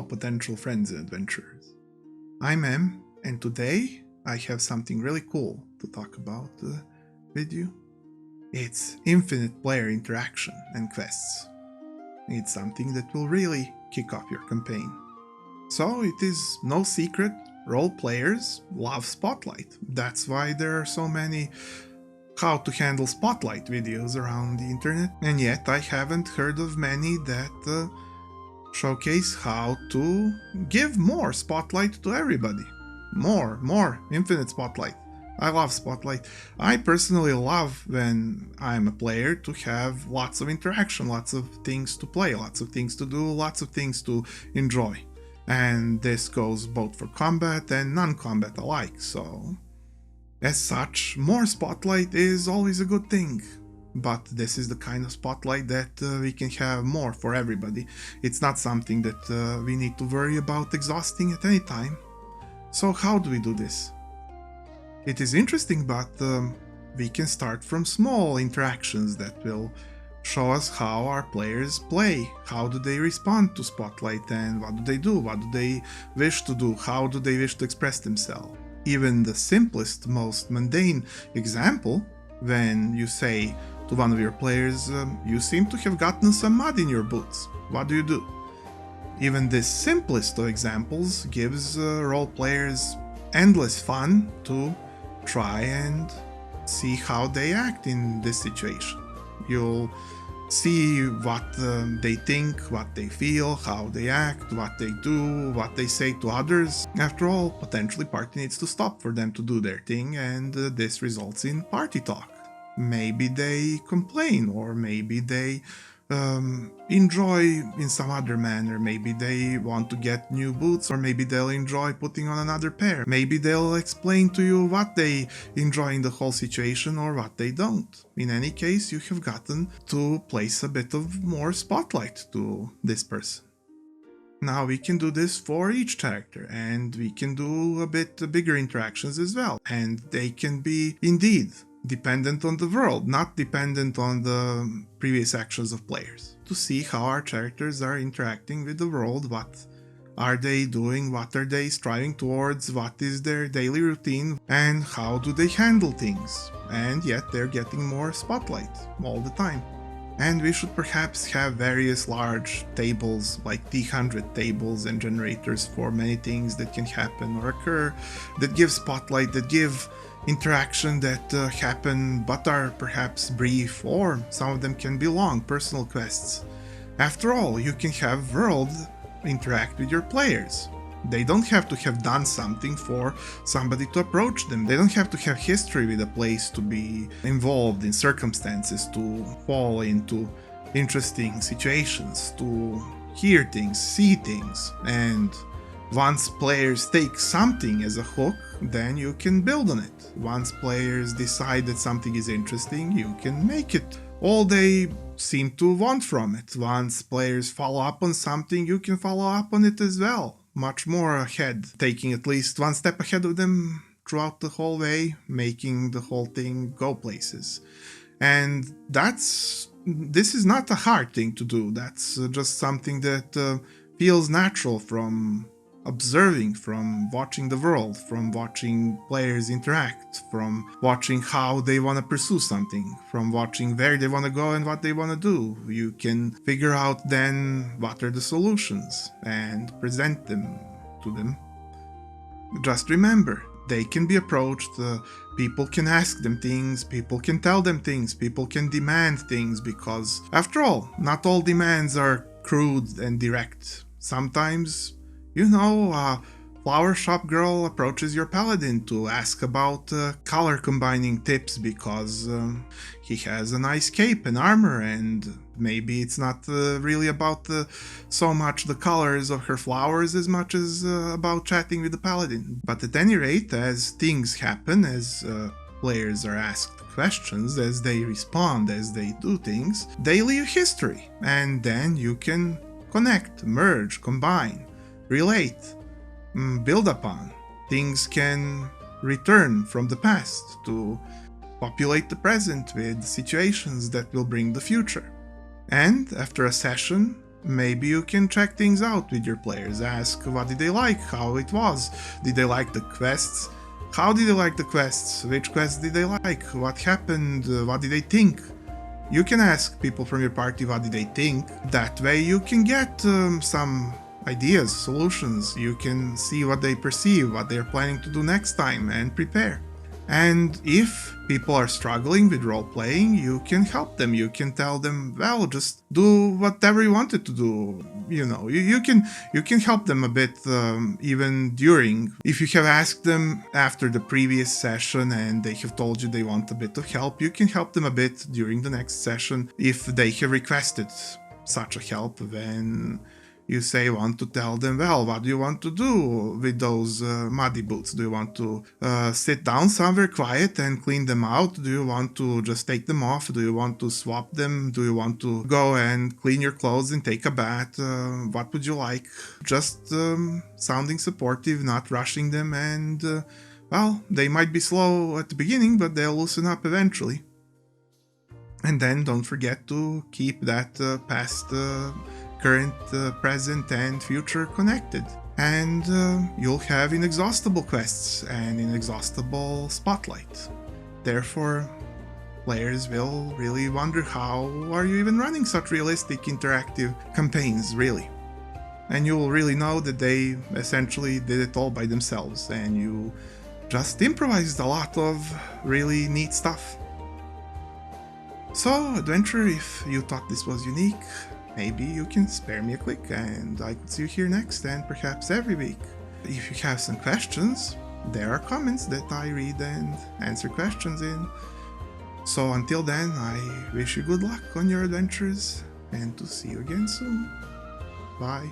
Hello, potential friends and adventurers. I'm Em, and today I have something really cool to talk about with you. It's infinite player interaction and quests. It's something that will really kick off your campaign. So it is no secret, role players love Spotlight. That's why there are so many how to handle Spotlight videos around the internet, and yet I haven't heard of many that showcase how to give more Spotlight to everybody. More, infinite Spotlight. I love Spotlight. I personally love when I'm a player to have lots of interaction, lots of things to play, lots of things to do, lots of things to enjoy. And this goes both for combat and non-combat alike, so as such, more Spotlight is always a good thing. But this is the kind of Spotlight that we can have more for everybody. It's not something that we need to worry about exhausting at any time. So how do we do this? It is interesting, but we can start from small interactions that will show us how our players play, how do they respond to Spotlight, and what do they do, what do they wish to do, how do they wish to express themselves. Even the simplest, most mundane example, when you say to one of your players, you seem to have gotten some mud in your boots, what do you do? Even this simplest of examples gives role players endless fun to try and see how they act in this situation. You'll see what they think, what they feel, how they act, what they do, what they say to others. After all, potentially party needs to stop for them to do their thing, and this results in party talk. Maybe they complain, or maybe they enjoy in some other manner. Maybe they want to get new boots, or maybe they'll enjoy putting on another pair. Maybe they'll explain to you what they enjoy in the whole situation or what they don't. In any case, you have gotten to place a bit of more spotlight to this person. Now we can do this for each character, and we can do a bit bigger interactions as well, and they can be indeed dependent on the world, not dependent on the previous actions of players. To see how our characters are interacting with the world, what are they doing, what are they striving towards, what is their daily routine, and how do they handle things. And yet they're getting more spotlight all the time. And we should perhaps have various large tables, like D100 tables and generators for many things that can happen or occur, that give spotlight, that give interaction that happen but are perhaps brief, or some of them can be long, personal quests. After all, you can have world interact with your players. They don't have to have done something for somebody to approach them. They don't have to have history with a place to be involved in circumstances, to fall into interesting situations, to hear things, see things. And once players take something as a hook, then you can build on it. Once players decide that something is interesting, you can make it all they seem to want from it. Once players follow up on something, you can follow up on it as well. Much more ahead, taking at least one step ahead of them throughout the whole way, making the whole thing go places. And this is not a hard thing to do. That's just something that feels natural from observing, from watching the world, from watching players interact, from watching how they want to pursue something, from watching where they want to go and what they want to do. You can figure out then what are the solutions and present them to them. Just remember, they can be approached, people can ask them things, people can tell them things, people can demand things, because after all, not all demands are crude and direct. Sometimes, you know, a flower shop girl approaches your paladin to ask about color combining tips because he has a nice cape and armor, and maybe it's not really about so much the colors of her flowers as much as about chatting with the paladin. But at any rate, as things happen, as players are asked questions, as they respond, as they do things, they leave history, and then you can connect, merge, combine, relate, build upon. Things can return from the past to populate the present with situations that will bring the future. And after a session, Maybe you can check things out with your players, ask what did they like, how it was, did they like the quests, how did they like the quests, which quests did they like, what happened, what did they think. You can ask people from your party what did they think. That way you can get some ideas, solutions, you can see what they perceive, what they're planning to do next time, and prepare. And if people are struggling with role playing, you can help them. You can tell them, well, just do whatever you wanted to do. You can help them a bit even during. If you have asked them after the previous session and they have told you they want a bit of help, you can help them a bit during the next session if they have requested such a help. Then you say you want to tell them, well, what do you want to do with those muddy boots? Do you want to sit down somewhere quiet and clean them out? Do you want to just take them off? Do you want to swap them? Do you want to go and clean your clothes and take a bath? What would you like? Just sounding supportive, not rushing them, and well, they might be slow at the beginning, but they'll loosen up eventually. And then don't forget to keep that past current, present, and future connected. And you'll have inexhaustible quests and inexhaustible spotlight. Therefore, players will really wonder, how are you even running such realistic interactive campaigns, really? And you will really know that they essentially did it all by themselves, and you just improvised a lot of really neat stuff. So, adventurer, if you thought this was unique, maybe you can spare me a click and I could see you here next, and perhaps every week. If you have some questions, there are comments that I read and answer questions in. So until then, I wish you good luck on your adventures and to see you again soon. Bye.